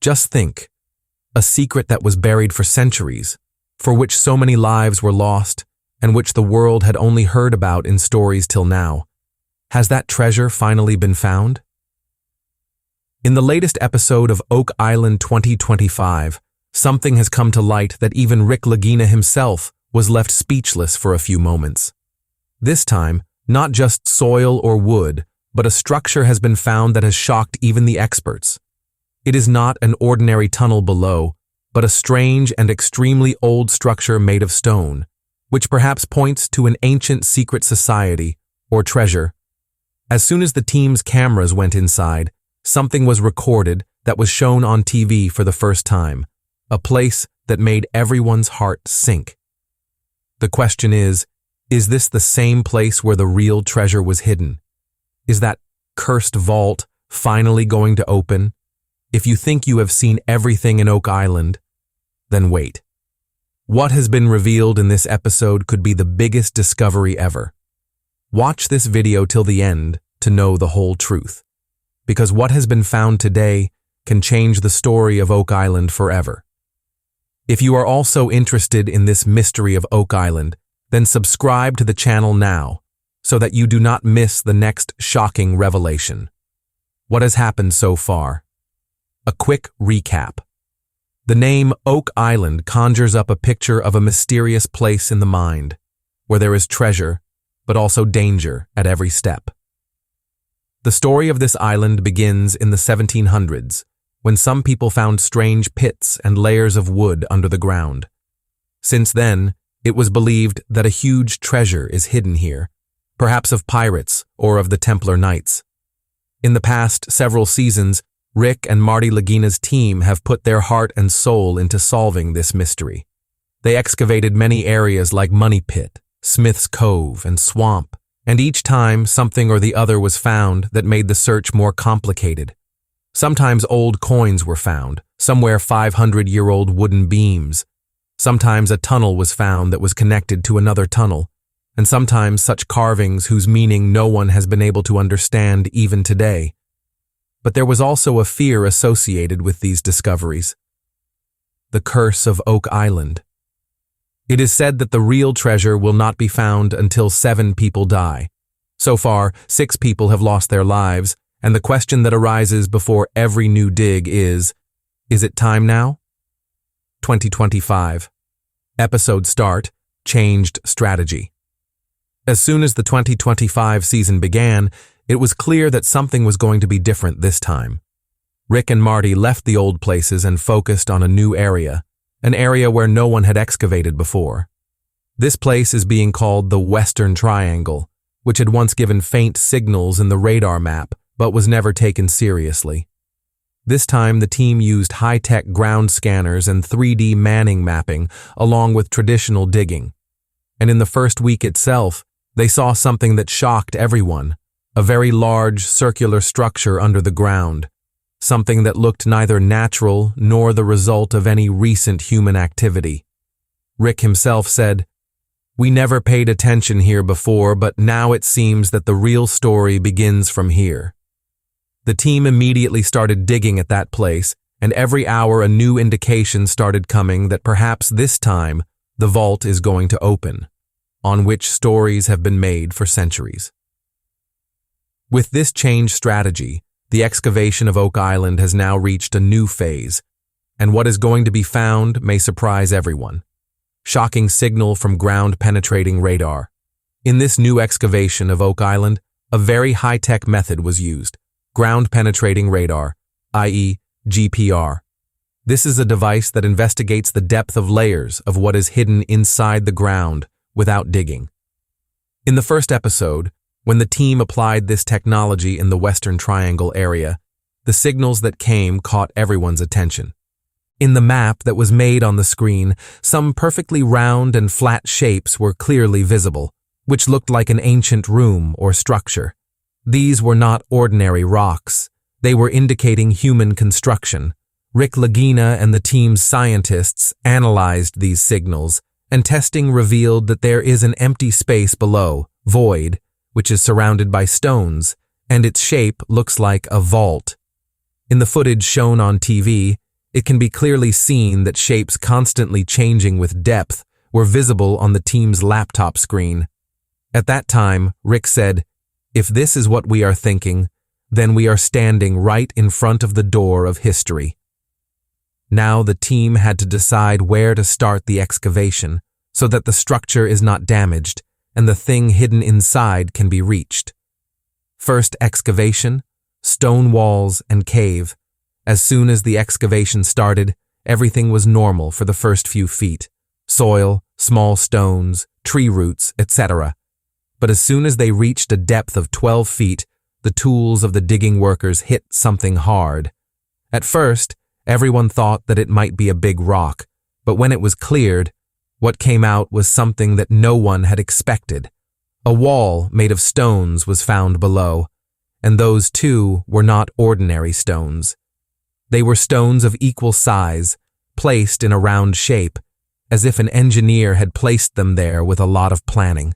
Just think, a secret that was buried for centuries, for which so many lives were lost, and which the world had only heard about in stories till now. Has that treasure finally been found? In the latest episode of Oak Island 2025, something has come to light that even Rick Lagina himself was left speechless for a few moments. This time, not just soil or wood, but a structure has been found that has shocked even the experts. It is not an ordinary tunnel below, but a strange and extremely old structure made of stone, which perhaps points to an ancient secret society or treasure. As soon as the team's cameras went inside, something was recorded that was shown on TV for the first time, a place that made everyone's heart sink. The question is this the same place where the real treasure was hidden? Is that cursed vault finally going to open? If you think you have seen everything in Oak Island, then wait. What has been revealed in this episode could be the biggest discovery ever. Watch this video till the end to know the whole truth, because what has been found today can change the story of Oak Island forever. If you are also interested in this mystery of Oak Island, then subscribe to the channel now so that you do not miss the next shocking revelation. What has happened so far? A quick recap. The name Oak Island conjures up a picture of a mysterious place in the mind, where there is treasure, but also danger at every step. The story of this island begins in the 1700s, when some people found strange pits and layers of wood under the ground. Since then, it was believed that a huge treasure is hidden here, perhaps of pirates or of the Templar Knights. In the past several seasons, Rick and Marty Lagina's team have put their heart and soul into solving this mystery. They excavated many areas like Money Pit, Smith's Cove, and Swamp, and each time something or the other was found that made the search more complicated. Sometimes old coins were found, somewhere 500-year-old wooden beams. Sometimes a tunnel was found that was connected to another tunnel, and sometimes such carvings whose meaning no one has been able to understand even today. But there was also a fear associated with these discoveries. The curse of Oak Island. It is said that the real treasure will not be found until 7 people die. So far, 6 people have lost their lives, and the question that arises before every new dig is it time now? 2025. Episode start, changed strategy. As soon as the 2025 season began, it was clear that something was going to be different this time. Rick and Marty left the old places and focused on a new area, an area where no one had excavated before. This place is being called the Western Triangle, which had once given faint signals in the radar map, but was never taken seriously. This time, the team used high-tech ground scanners and 3D manning mapping, along with traditional digging. And in the first week itself, they saw something that shocked everyone, a very large circular structure under the ground, something that looked neither natural nor the result of any recent human activity. Rick himself said, "We never paid attention here before, but now it seems that the real story begins from here." The team immediately started digging at that place, and every hour a new indication started coming that perhaps this time the vault is going to open, on which stories have been made for centuries. With this change strategy, the excavation of Oak Island has now reached a new phase, and what is going to be found may surprise everyone. Shocking signal from ground-penetrating radar. In this new excavation of Oak Island, a very high-tech method was used. Ground-penetrating radar, i.e. GPR. This is a device that investigates the depth of layers of what is hidden inside the ground without digging. In the first episode, when the team applied this technology in the Western Triangle area, the signals that came caught everyone's attention. In the map that was made on the screen, some perfectly round and flat shapes were clearly visible, which looked like an ancient room or structure. These were not ordinary rocks. They were indicating human construction. Rick Lagina and the team's scientists analyzed these signals, and testing revealed that there is an empty space below, void, which is surrounded by stones, and its shape looks like a vault. In the footage shown on TV, It can be clearly seen that shapes constantly changing with depth were visible on the team's laptop screen. At that time, Rick said, "If this is what we are thinking, then we are standing right in front of the door of history." Now the team had to decide where to start the excavation so that the structure is not damaged and the thing hidden inside can be reached. First excavation, stone walls and cave. As soon as the excavation started, everything was normal for the first few feet. Soil, small stones, tree roots, etc. But as soon as they reached a depth of 12 feet, the tools of the digging workers hit something hard. At first, everyone thought that it might be a big rock, but when it was cleared, what came out was something that no one had expected. A wall made of stones was found below, and those too were not ordinary stones. They were stones of equal size, placed in a round shape, as if an engineer had placed them there with a lot of planning.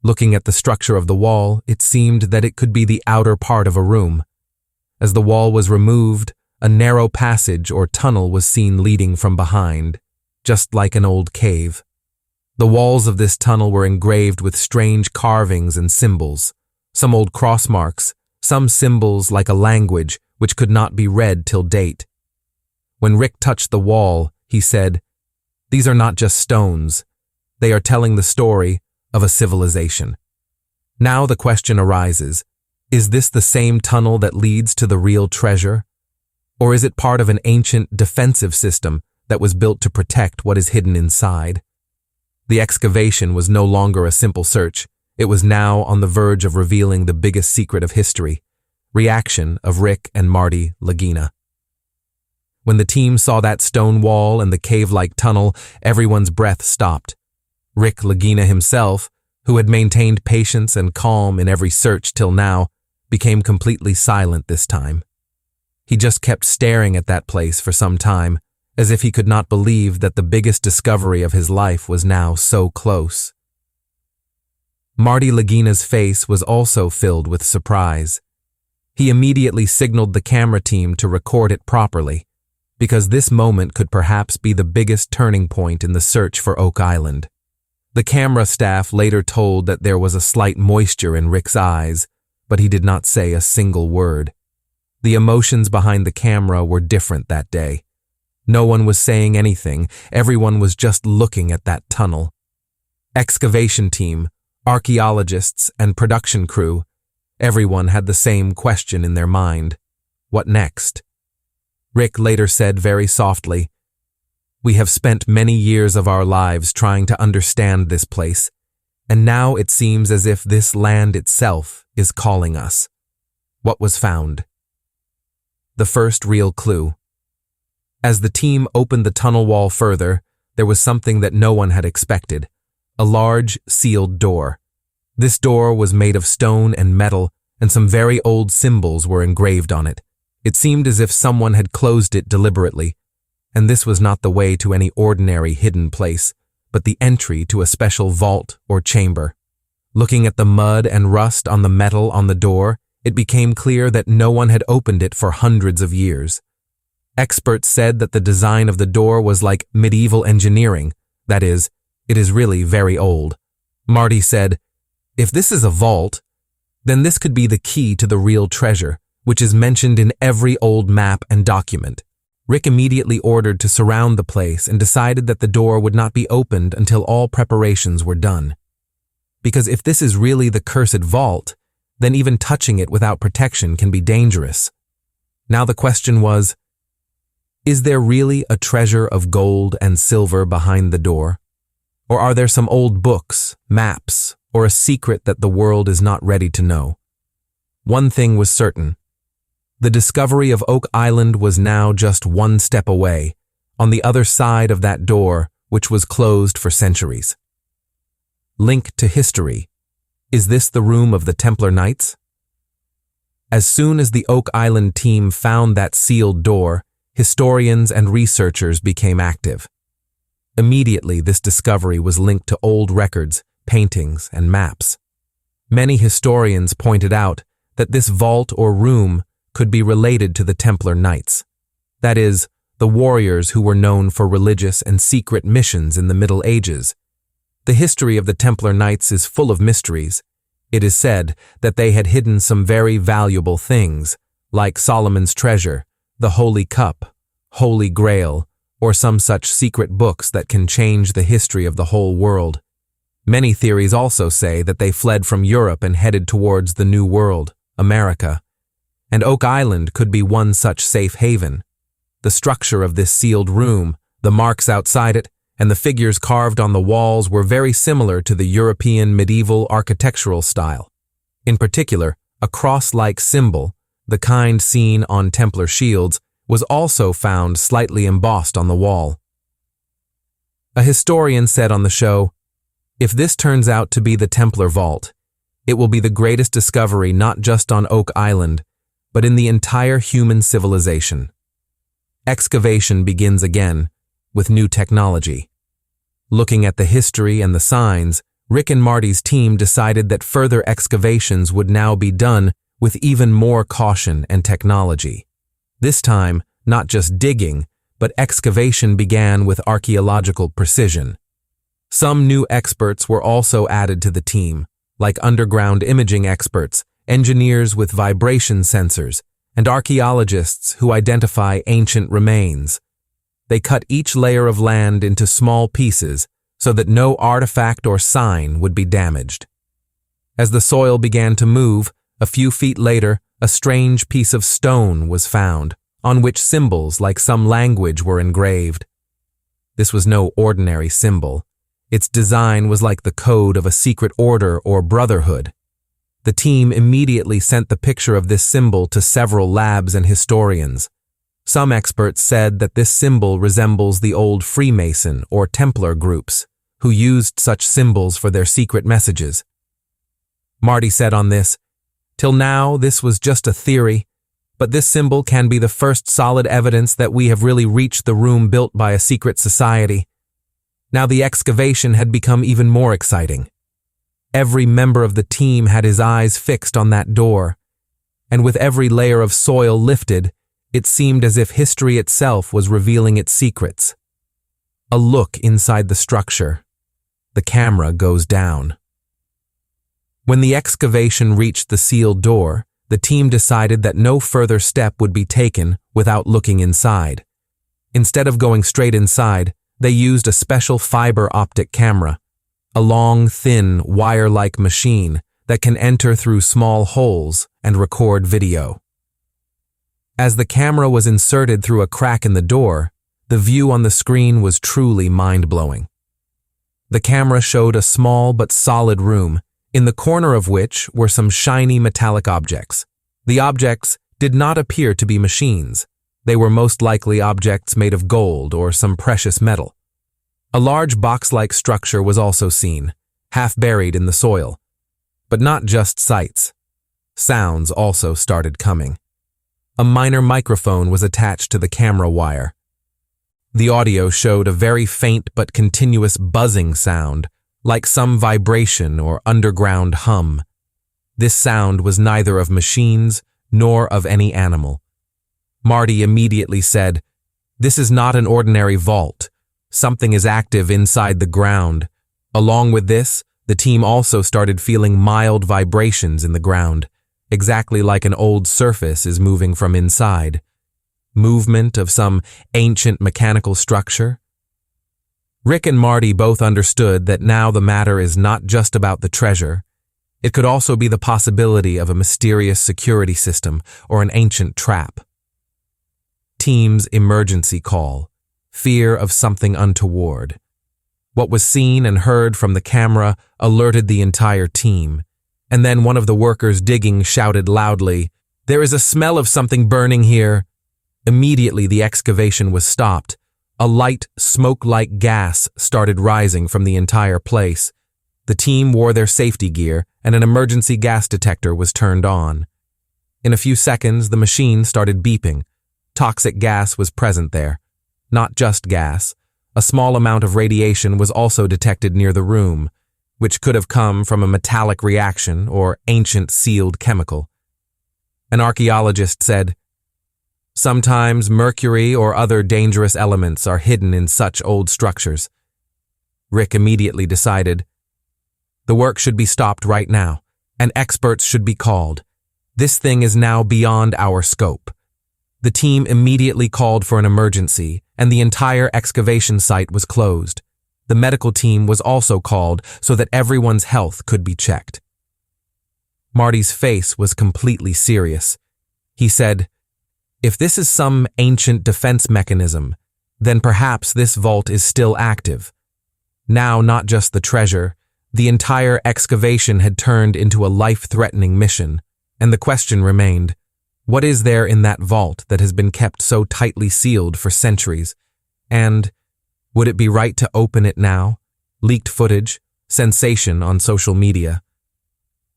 Looking at the structure of the wall, it seemed that it could be the outer part of a room. As the wall was removed, a narrow passage or tunnel was seen leading from behind, just like an old cave. The walls of this tunnel were engraved with strange carvings and symbols, some old cross marks, some symbols like a language which could not be read till date. When Rick touched the wall, he said, "These are not just stones. They are telling the story of a civilization." Now the question arises, is this the same tunnel that leads to the real treasure? Or is it part of an ancient defensive system that was built to protect what is hidden inside? The excavation was no longer a simple search. It was now on the verge of revealing the biggest secret of history. Reaction of Rick and Marty Lagina. When the team saw that stone wall and the cave-like tunnel, everyone's breath stopped. Rick Lagina himself, who had maintained patience and calm in every search till now, became completely silent this time. He just kept staring at that place for some time, as if he could not believe that the biggest discovery of his life was now so close. Marty Lagina's face was also filled with surprise. He immediately signaled the camera team to record it properly, because this moment could perhaps be the biggest turning point in the search for Oak Island. The camera staff later told that there was a slight moisture in Rick's eyes, but he did not say a single word. The emotions behind the camera were different that day. No one was saying anything, everyone was just looking at that tunnel. Excavation team, archaeologists, and production crew, everyone had the same question in their mind. What next? Rick later said very softly, "We have spent many years of our lives trying to understand this place, and now it seems as if this land itself is calling us." What was found? The first real clue. As the team opened the tunnel wall further, there was something that no one had expected. A large, sealed door. This door was made of stone and metal, and some very old symbols were engraved on it. It seemed as if someone had closed it deliberately, and this was not the way to any ordinary hidden place, but the entry to a special vault or chamber. Looking at the mud and rust on the metal on the door, it became clear that no one had opened it for hundreds of years. Experts said that the design of the door was like medieval engineering, that is, it is really very old. Marty said, "If this is a vault, then this could be the key to the real treasure, which is mentioned in every old map and document." Rick immediately ordered to surround the place and decided that the door would not be opened until all preparations were done. Because if this is really the cursed vault, then even touching it without protection can be dangerous. Now the question was, is there really a treasure of gold and silver behind the door? Or are there some old books, maps, or a secret that the world is not ready to know? One thing was certain. The discovery of Oak Island was now just one step away, on the other side of that door, which was closed for centuries. Link to history. Is this the room of the Templar Knights? As soon as the Oak Island team found that sealed door, historians and researchers became active. Immediately, this discovery was linked to old records, paintings, and maps. Many historians pointed out that this vault or room could be related to the Templar Knights. That is, the warriors who were known for religious and secret missions in the Middle Ages. The history of the Templar Knights is full of mysteries. It is said that they had hidden some very valuable things, like Solomon's treasure, the Holy Cup, Holy Grail, or some such secret books that can change the history of the whole world. Many theories also say that they fled from Europe and headed towards the New World, America. And Oak Island could be one such safe haven. The structure of this sealed room, the marks outside it, and the figures carved on the walls were very similar to the European medieval architectural style. In particular, a cross-like symbol, the kind seen on Templar shields, was also found slightly embossed on the wall. A historian said on the show, "If this turns out to be the Templar Vault, it will be the greatest discovery not just on Oak Island, but in the entire human civilization." Excavation begins again, with new technology. Looking at the history and the signs, Rick and Marty's team decided that further excavations would now be done with even more caution and technology. This time, not just digging, but excavation began with archaeological precision. Some new experts were also added to the team, like underground imaging experts, engineers with vibration sensors, and archaeologists who identify ancient remains. They cut each layer of land into small pieces so that no artifact or sign would be damaged. As the soil began to move, a few feet later, a strange piece of stone was found, on which symbols like some language were engraved. This was no ordinary symbol. Its design was like the code of a secret order or brotherhood. The team immediately sent the picture of this symbol to several labs and historians. Some experts said that this symbol resembles the old Freemason or Templar groups, who used such symbols for their secret messages. Marty said on this, "Till now, this was just a theory, but this symbol can be the first solid evidence that we have really reached the room built by a secret society." Now the excavation had become even more exciting. Every member of the team had his eyes fixed on that door, and with every layer of soil lifted, it seemed as if history itself was revealing its secrets. A look inside the structure. The camera goes down. When the excavation reached the sealed door, the team decided that no further step would be taken without looking inside. Instead of going straight inside, they used a special fiber optic camera, a long, thin, wire-like machine that can enter through small holes and record video. As the camera was inserted through a crack in the door, the view on the screen was truly mind-blowing. The camera showed a small but solid room, in the corner of which were some shiny metallic objects. The objects did not appear to be machines. They were most likely objects made of gold or some precious metal. A large box-like structure was also seen, half buried in the soil. But not just sights. Sounds also started coming. A minor microphone was attached to the camera wire. The audio showed a very faint but continuous buzzing sound, like some vibration or underground hum. This sound was neither of machines nor of any animal. Marty immediately said, "This is not an ordinary vault. Something is active inside the ground." Along with this, the team also started feeling mild vibrations in the ground, exactly like an old surface is moving from inside. Movement of some ancient mechanical structure. Rick and Marty both understood that now the matter is not just about the treasure. It could also be the possibility of a mysterious security system or an ancient trap. Team's emergency call. Fear of something untoward. What was seen and heard from the camera alerted the entire team, and then one of the workers digging shouted loudly, "There is a smell of something burning here." Immediately the excavation was stopped. A light, smoke-like gas started rising from the entire place. The team wore their safety gear, and an emergency gas detector was turned on. In a few seconds, the machine started beeping. Toxic gas was present there. Not just gas. A small amount of radiation was also detected near the room, which could have come from a metallic reaction or ancient sealed chemical. An archaeologist said, Sometimes mercury or other dangerous elements are hidden in such old structures. Rick immediately decided, the work should be stopped right now, and experts should be called. This thing is now beyond our scope. The team immediately called for an emergency, and the entire excavation site was closed. The medical team was also called so that everyone's health could be checked. Marty's face was completely serious. He said, if this is some ancient defense mechanism, then perhaps this vault is still active. Now not just the treasure, the entire excavation had turned into a life-threatening mission, and the question remained, what is there in that vault that has been kept so tightly sealed for centuries? And would it be right to open it now? Leaked footage, sensation on social media.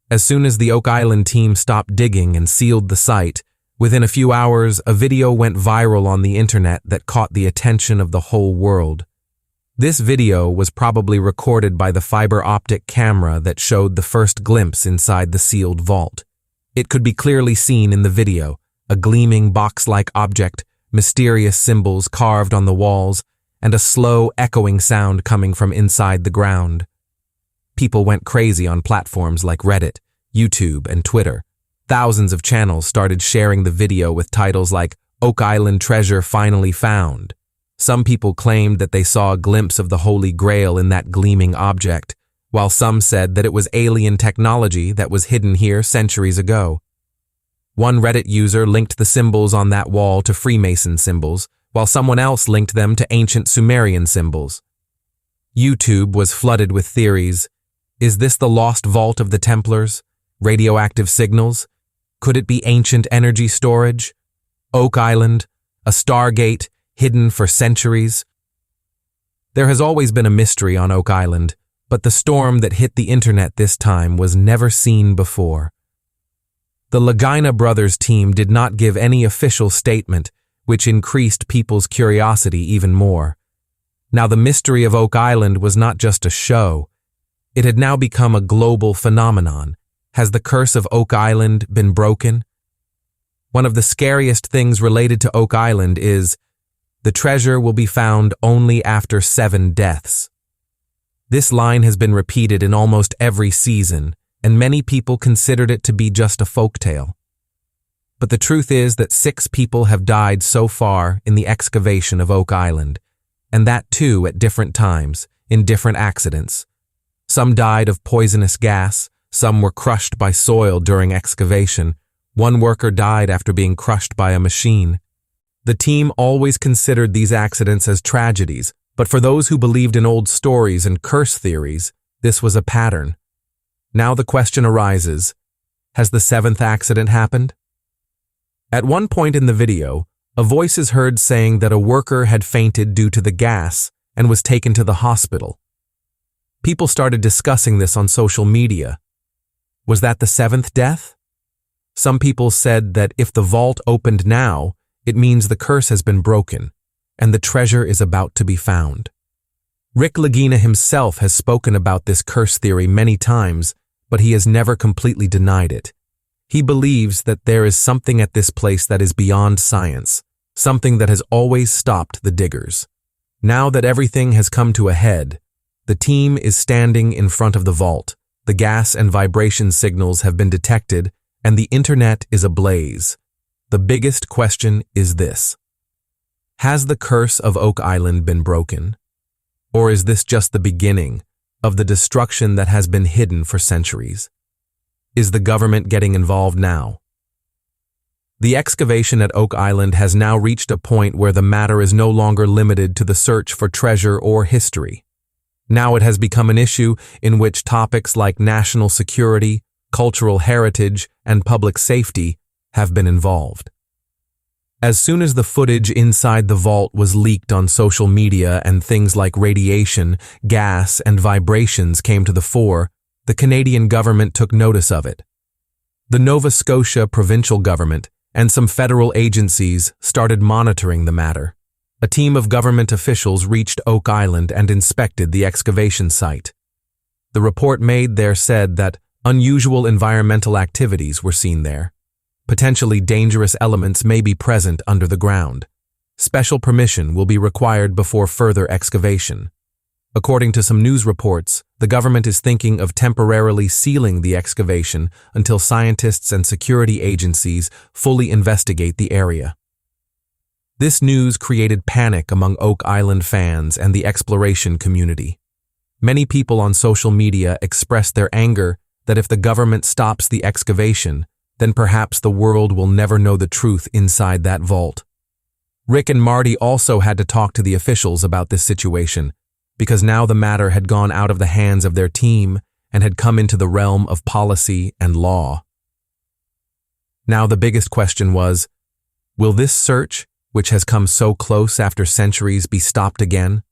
As soon as the Oak Island team stopped digging and sealed the site, within a few hours, a video went viral on the internet that caught the attention of the whole world. This video was probably recorded by the fiber optic camera that showed the first glimpse inside the sealed vault. It could be clearly seen in the video, a gleaming box-like object, mysterious symbols carved on the walls, and a slow, echoing sound coming from inside the ground. People went crazy on platforms like Reddit, YouTube, and Twitter. Thousands of channels started sharing the video with titles like Oak Island Treasure Finally Found. Some people claimed that they saw a glimpse of the Holy Grail in that gleaming object, while some said that it was alien technology that was hidden here centuries ago. One Reddit user linked the symbols on that wall to Freemason symbols, while someone else linked them to ancient Sumerian symbols. YouTube was flooded with theories. Is this the lost vault of the Templars? Radioactive signals? Could it be ancient energy storage? Oak Island? A stargate hidden for centuries? There has always been a mystery on Oak Island, but the storm that hit the internet this time was never seen before. The Lagina brothers team did not give any official statement, which increased people's curiosity even more. Now the mystery of Oak Island was not just a show. It had now become a global phenomenon. Has the curse of Oak Island been broken? One of the scariest things related to Oak Island is the treasure will be found only after 7 deaths. This line has been repeated in almost every season, and many people considered it to be just a folktale. But the truth is that 6 people have died so far in the excavation of Oak Island, and that too at different times, in different accidents. Some died of poisonous gas, some were crushed by soil during excavation. One worker died after being crushed by a machine. The team always considered these accidents as tragedies, but for those who believed in old stories and curse theories, this was a pattern. Now the question arises, has the 7th accident happened? At one point in the video, a voice is heard saying that a worker had fainted due to the gas and was taken to the hospital. People started discussing this on social media. Was that the 7th death? Some people said that if the vault opened now, it means the curse has been broken, and the treasure is about to be found. Rick Lagina himself has spoken about this curse theory many times, but he has never completely denied it. He believes that there is something at this place that is beyond science, something that has always stopped the diggers. Now that everything has come to a head, the team is standing in front of the vault. The gas and vibration signals have been detected, and the internet is ablaze. The biggest question is this: has the curse of Oak Island been broken? Or is this just the beginning of the destruction that has been hidden for centuries? Is the government getting involved now? The excavation at Oak Island has now reached a point where the matter is no longer limited to the search for treasure or history. Now it has become an issue in which topics like national security, cultural heritage, and public safety have been involved. As soon as the footage inside the vault was leaked on social media and things like radiation, gas, and vibrations came to the fore, the Canadian government took notice of it. The Nova Scotia provincial government and some federal agencies started monitoring the matter. A team of government officials reached Oak Island and inspected the excavation site. The report made there said that unusual environmental activities were seen there. Potentially dangerous elements may be present under the ground. Special permission will be required before further excavation. According to some news reports, the government is thinking of temporarily sealing the excavation until scientists and security agencies fully investigate the area. This news created panic among Oak Island fans and the exploration community. Many people on social media expressed their anger that if the government stops the excavation, then perhaps the world will never know the truth inside that vault. Rick and Marty also had to talk to the officials about this situation, because now the matter had gone out of the hands of their team and had come into the realm of policy and law. Now the biggest question was, will this search, which has come so close after centuries, be stopped again?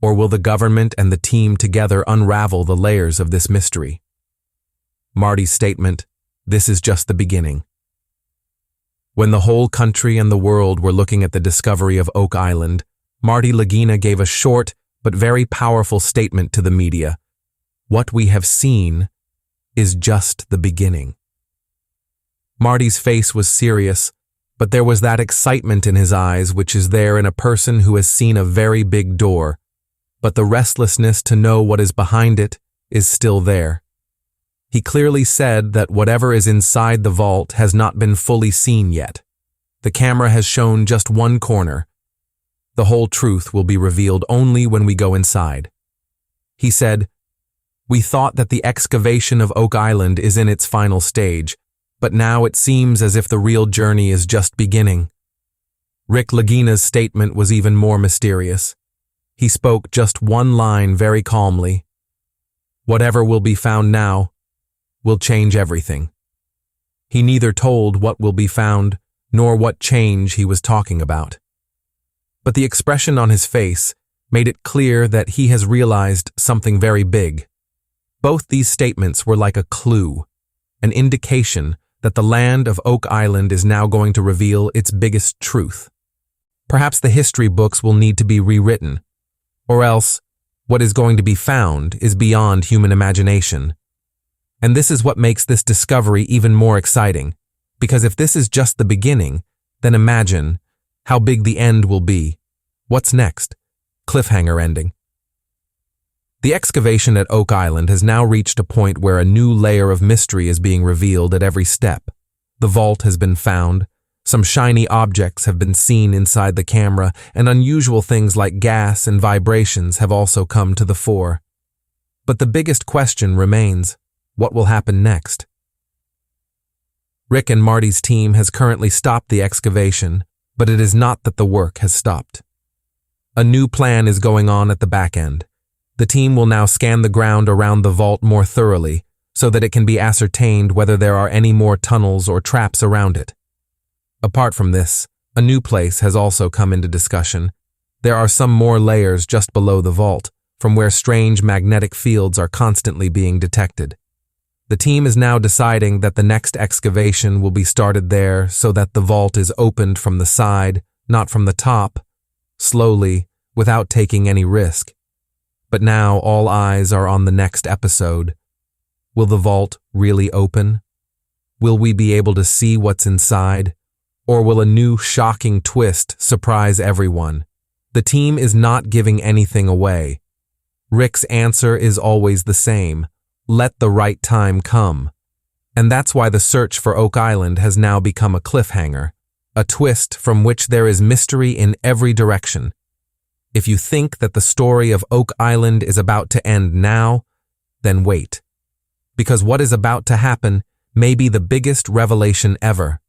Or will the government and the team together unravel the layers of this mystery? Marty's statement, "This is just the beginning." When the whole country and the world were looking at the discovery of Oak Island, Marty Lagina gave a short but very powerful statement to the media. What we have seen is just the beginning. Marty's face was serious, but there was that excitement in his eyes which is there in a person who has seen a very big door, but the restlessness to know what is behind it is still there. He clearly said that whatever is inside the vault has not been fully seen yet. The camera has shown just one corner. The whole truth will be revealed only when we go inside. He said, "We thought that the excavation of Oak Island is in its final stage, but now it seems as if the real journey is just beginning." Rick Lagina's statement was even more mysterious. He spoke just one line very calmly. "Whatever will be found now will change everything." He neither told what will be found nor what change he was talking about. But the expression on his face made it clear that he has realized something very big. Both these statements were like a clue, an indication that the land of Oak Island is now going to reveal its biggest truth. Perhaps the history books will need to be rewritten, or else what is going to be found is beyond human imagination. And this is what makes this discovery even more exciting, because if this is just the beginning, then imagine how big the end will be. What's next? Cliffhanger ending. The excavation at Oak Island has now reached a point where a new layer of mystery is being revealed at every step. The vault has been found, some shiny objects have been seen inside the camera, and unusual things like gas and vibrations have also come to the fore. But the biggest question remains, what will happen next? Rick and Marty's team has currently stopped the excavation, but it is not that the work has stopped. A new plan is going on at the back end. The team will now scan the ground around the vault more thoroughly so that it can be ascertained whether there are any more tunnels or traps around it. Apart from this, a new place has also come into discussion. There are some more layers just below the vault, from where strange magnetic fields are constantly being detected. The team is now deciding that the next excavation will be started there so that the vault is opened from the side, not from the top, slowly, without taking any risk. But now all eyes are on the next episode. Will the vault really open? Will we be able to see what's inside? Or will a new shocking twist surprise everyone? The team is not giving anything away. Rick's answer is always the same. Let the right time come. And that's why the search for Oak Island has now become a cliffhanger, a twist from which there is mystery in every direction. If you think that the story of Oak Island is about to end now, then wait. Because what is about to happen may be the biggest revelation ever.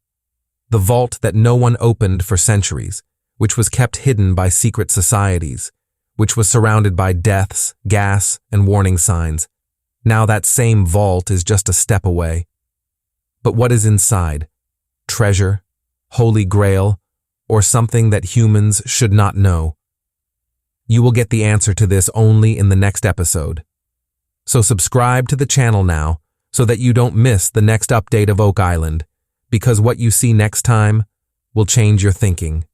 The vault that no one opened for centuries, which was kept hidden by secret societies, which was surrounded by deaths, gas, and warning signs. Now that same vault is just a step away. But what is inside? Treasure, Holy Grail, or something that humans should not know? You will get the answer to this only in the next episode. So subscribe to the channel now so that you don't miss the next update of Oak Island, because what you see next time will change your thinking.